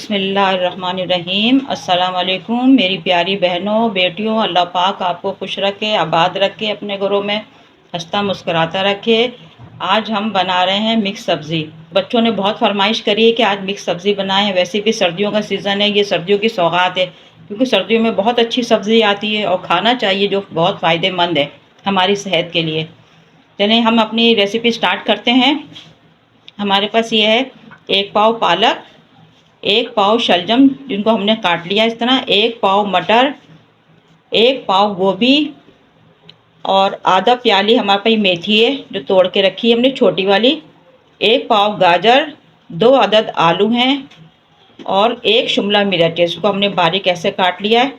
बिस्मिल्लाहिर्रहमानिर्रहीम। अस्सलाम वालेकुम मेरी प्यारी बहनों बेटियों, अल्लाह पाक आपको खुश रखे, आबाद रखे, अपने घरों में हंसता मुस्कुराता रखे। आज हम बना रहे हैं मिक्स सब्ज़ी। बच्चों ने बहुत फरमाइश करी है कि आज मिक्स सब्ज़ी बनाएं। वैसे भी सर्दियों का सीज़न है, ये सर्दियों की सौगात है, क्योंकि सर्दियों में बहुत अच्छी सब्ज़ी आती है और खाना चाहिए, जो बहुत फ़ायदेमंद है हमारी सेहत के लिए। चलिए हम अपनी रेसिपी स्टार्ट करते हैं। हमारे पास ये है 1 पाव पालक, 1 पाव शलजम जिनको हमने काट लिया इस तरह, 1 पाव मटर, 1 पाव गोभी और आधा प्याली हमारे पास मेथी है जो तोड़ के रखी है हमने छोटी वाली, 1 पाव गाजर, 2 अदद आलू हैं और 1 शिमला मिर्च है, इसको हमने बारीक ऐसे काट लिया है।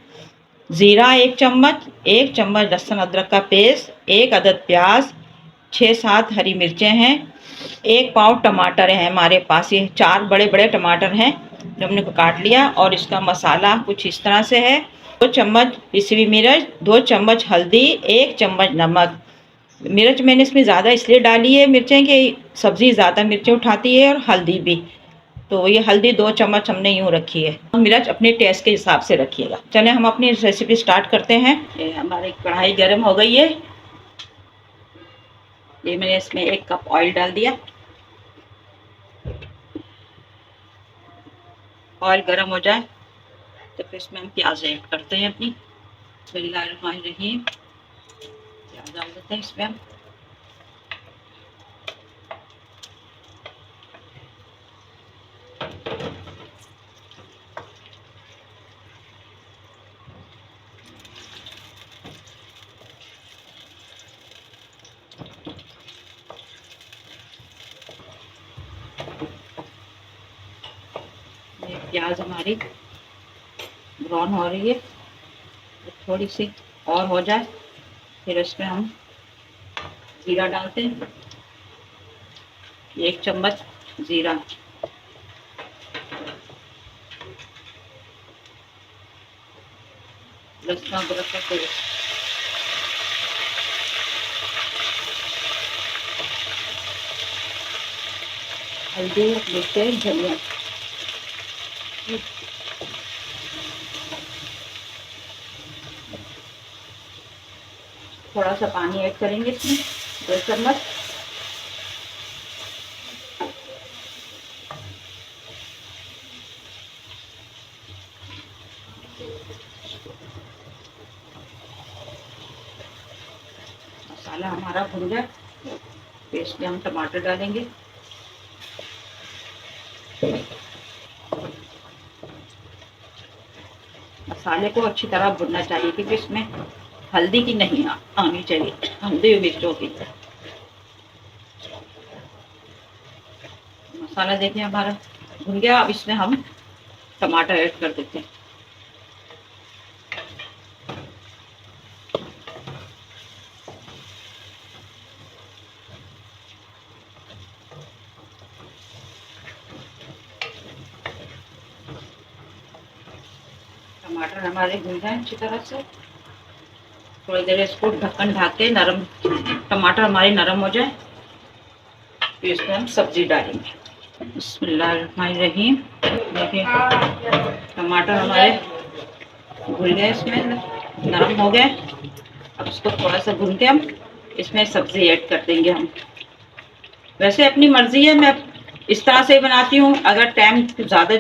ज़ीरा 1 चम्मच, 1 चम्मच लहसुन अदरक का पेस्ट, 1 अदद प्याज, 6-7 हरी मिर्चें हैं, 1 पाव टमाटर है हमारे पास, ये 4 बड़े बड़े टमाटर हैं जो हमने काट लिया। और इसका मसाला कुछ इस तरह से है। 2 चम्मच पिसी हुई मिर्च, 2 चम्मच हल्दी, 1 चम्मच नमक। मिर्च मैंने इसमें ज़्यादा इसलिए डाली है मिर्चें कि सब्ज़ी ज़्यादा मिर्चें उठाती है, और हल्दी भी, तो ये हल्दी 2 चम्मच हमने यूँ रखी है। मिर्च अपने टेस्ट के हिसाब से रखिएगा। चलें हम अपनी रेसिपी स्टार्ट करते हैं। ये हमारी कढ़ाई गर्म हो गई है, ये मैंने इसमें 1 कप ऑयल डाल दिया। ऑयल गर्म हो जाए तो फिर इसमें हम प्याज ऐड करते हैं अपनी। बिस्मिल्लाहिर्रहमानिर्रहीम। प्याज डाल देते हैं इसमें हम। प्याज हमारी ब्राउन हो रही है, तो थोड़ी सी और हो जाए फिर इसमें हम जीरा डालते हैं, 1 चम्मच जीरा, लहसुन अदरक का पेस्ट, हल्दी, मिर्च, धनिया, थोड़ा सा पानी ऐड करेंगे इसमें, 2 चम्मच। मसाला हमारा भुन जाए फिर इसमें हम टमाटर डालेंगे। मसाले को अच्छी तरह भुनना चाहिए, क्योंकि इसमें हल्दी की नहीं आनी चाहिए, हल्दी और मिर्चों की। मसाला देखिए हमारा भुन गया। अब इसमें हम टमाटर ऐड कर देते हैं। टमाटर हमारे भुन जाए अच्छी तरह से, थोड़ी देर इसको ढक्कन ढक के नरम, टमाटर हमारे नरम हो जाए फिर इसमें हम सब्जी डालेंगे। बिस्मिल्लाहिर्रहमानिर्रहीम। देखिए टमाटर हमारे भुन गए, इसमें नरम हो गए। अब इसको थोड़ा सा भून के हम इसमें सब्जी ऐड कर देंगे हम। वैसे अपनी मर्जी है, मैं इस तरह से बनाती हूँ। अगर टाइम ज़्यादा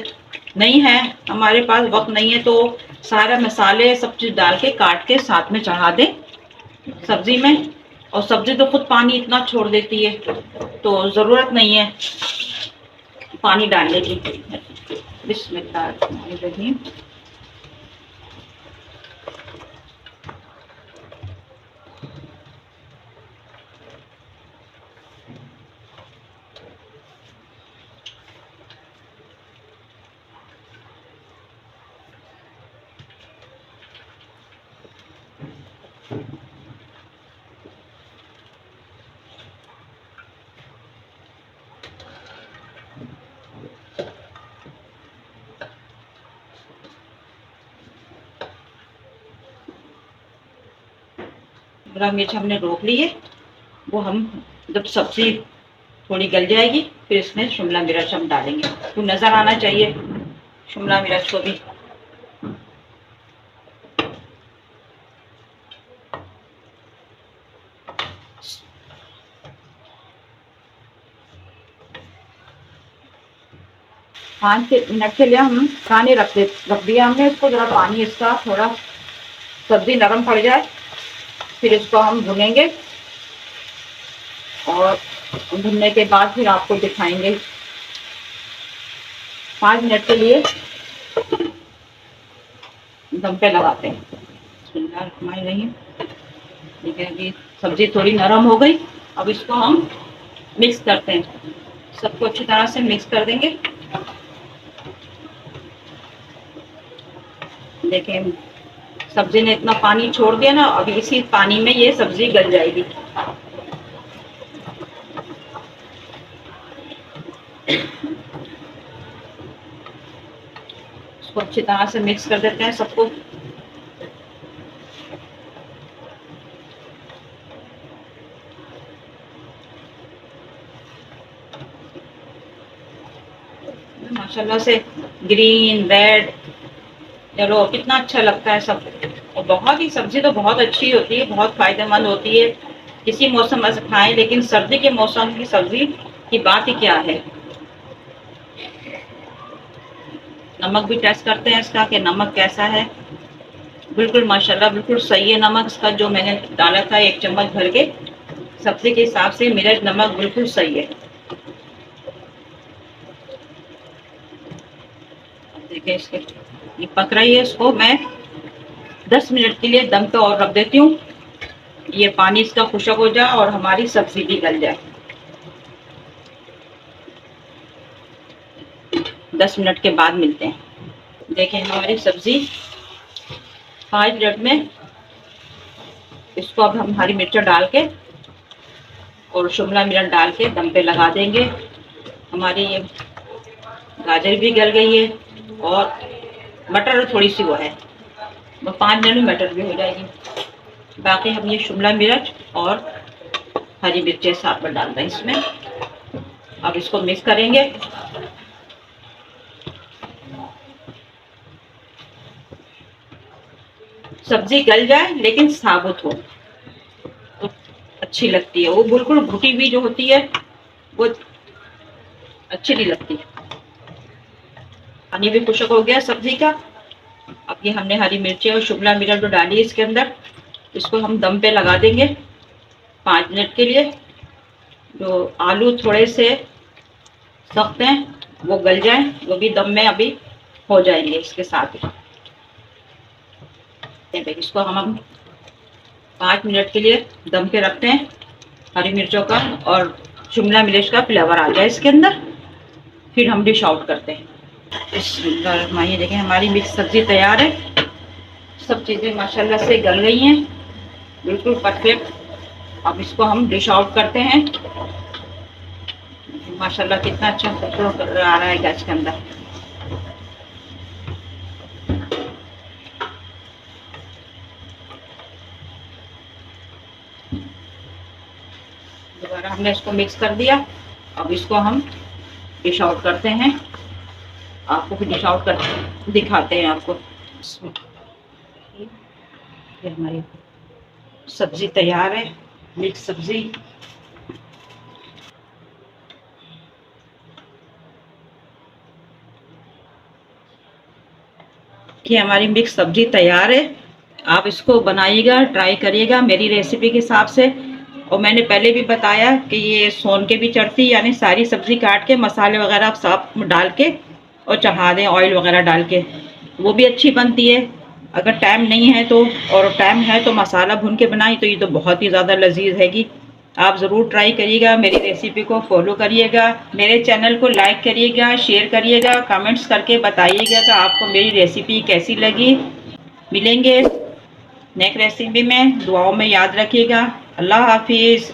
नहीं है, हमारे पास वक्त नहीं है, तो सारे मसाले सब चीज़ डाल के काट के साथ में चढ़ा दें सब्जी में। और सब्जी तो खुद पानी इतना छोड़ देती है, तो ज़रूरत नहीं है पानी डालने की। बिस्मिल्लाहिर्रहमानिर्रहीम। हरा मिर्च हमने रोक ली है, वो हम जब सब्जी थोड़ी गल जाएगी फिर इसमें शिमला मिर्च हम डालेंगे, तो नज़र आना चाहिए। शिमला मिर्च को भी। पाँच मिनट के लिए हम खाने रख दिया हमने इसको, जरा पानी इसका थोड़ा सब्जी नरम पड़ जाए, फिर इसको हम भुनेंगे और भुनने के बाद फिर आपको दिखाएंगे। 5 मिनट के लिए दम पे लगाते हैं। बिस्मिल्लाहिर्रहमानिर्रहीम। ठीक है, अभी सब्जी थोड़ी नरम हो गई। अब इसको हम मिक्स करते हैं, सबको अच्छी तरह से मिक्स कर देंगे। देखें सब्जी ने इतना पानी छोड़ दिया ना, अभी इसी पानी में ये सब्जी गल जाएगी। इसको अच्छी तरह से मिक्स कर देते हैं सबको। माशाल्लाह से ग्रीन रेड येलो कितना अच्छा लगता है सब। और बहुत ही सब्जी तो बहुत अच्छी होती है, बहुत फायदेमंद होती है। किसी मौसम में खाएं, लेकिन सर्दी के मौसम की सब्जी की बात ही क्या है। नमक भी टेस्ट करते हैं इसका कि नमक कैसा है। बिल्कुल माशाल्लाह बिल्कुल सही है नमक इसका, जो मैंने डाला था 1 चम्मच भर के सब्जी के हिसाब से मिर्च नमक बिल्कुल सही है। देखिए इसके ये पक रही है, इसको मैं 10 मिनट के लिए दम पे और रख देती हूँ। ये पानी इसका खुश्क हो जाए और हमारी सब्जी भी गल जाए। 10 मिनट के बाद मिलते हैं। देखें हमारी सब्जी 5 मिनट में, इसको अब हम हरी मिर्च डाल के और शिमला मिर्च डाल के दम पे लगा देंगे। हमारी ये गाजर भी गल गई है और मटर थोड़ी सी वो है, वो 5 मिनट में मटर भी हो जाएगी। बाकी हम ये शिमला मिर्च और हरी मिर्चें साथ में डाल दें इसमें। अब इसको मिक्स करेंगे। सब्जी गल जाए लेकिन साबुत हो तो अच्छी लगती है, वो बिल्कुल भुटी हुई जो होती है वो अच्छी नहीं लगती। पानी भी खुश्क हो गया सब्जी का। अब ये हमने हरी मिर्ची और शिमला मिर्च जो डाली है इसके अंदर, इसको हम दम पे लगा देंगे 5 मिनट के लिए। जो आलू थोड़े से सख्त हैं वो गल जाए, वो भी दम में अभी हो जाएंगे इसके साथ ही। इसको हम 5 मिनट के लिए दम पे रखते हैं। हरी मिर्चों का और शिमला मिर्च का फ्लेवर आ जाए इसके अंदर, फिर हम डिश आउट करते हैं। ये देखें हमारी मिक्स सब्जी तैयार है। सब चीज़ें माशाल्लाह से गल गई हैं, बिल्कुल परफेक्ट। अब इसको हम डिश आउट करते हैं। माशाल्लाह कितना अच्छा खूबसूरत कलर आ रहा है गैस के अंदर। दोबारा हमने इसको मिक्स कर दिया। अब इसको हम डिश आउट करते हैं। आपको फिर डिश आउट कर दिखाते हैं आपको। ये हमारी सब्जी तैयार है, मिक्स सब्जी। ये हमारी मिक्स सब्जी तैयार है। आप इसको बनाइएगा, ट्राई करिएगा मेरी रेसिपी के हिसाब से। और मैंने पहले भी बताया कि ये सोन के भी चढ़ती, यानी सारी सब्जी काट के मसाले वगैरह आप सब डाल के और चढ़ा दें ऑयल वगैरह डाल के, वो भी अच्छी बनती है। अगर टाइम नहीं है तो, और टाइम है तो मसाला भून के बनाई तो ये तो बहुत ही ज़्यादा लजीज हैगी। आप ज़रूर ट्राई करिएगा, मेरी रेसिपी को फॉलो करिएगा, मेरे चैनल को लाइक करिएगा, शेयर करिएगा, कमेंट्स करके बताइएगा कि आपको मेरी रेसिपी कैसी लगी। मिलेंगे नेक्स्ट रेसिपी में, दुआओं में याद रखिएगा। अल्लाह हाफिज़।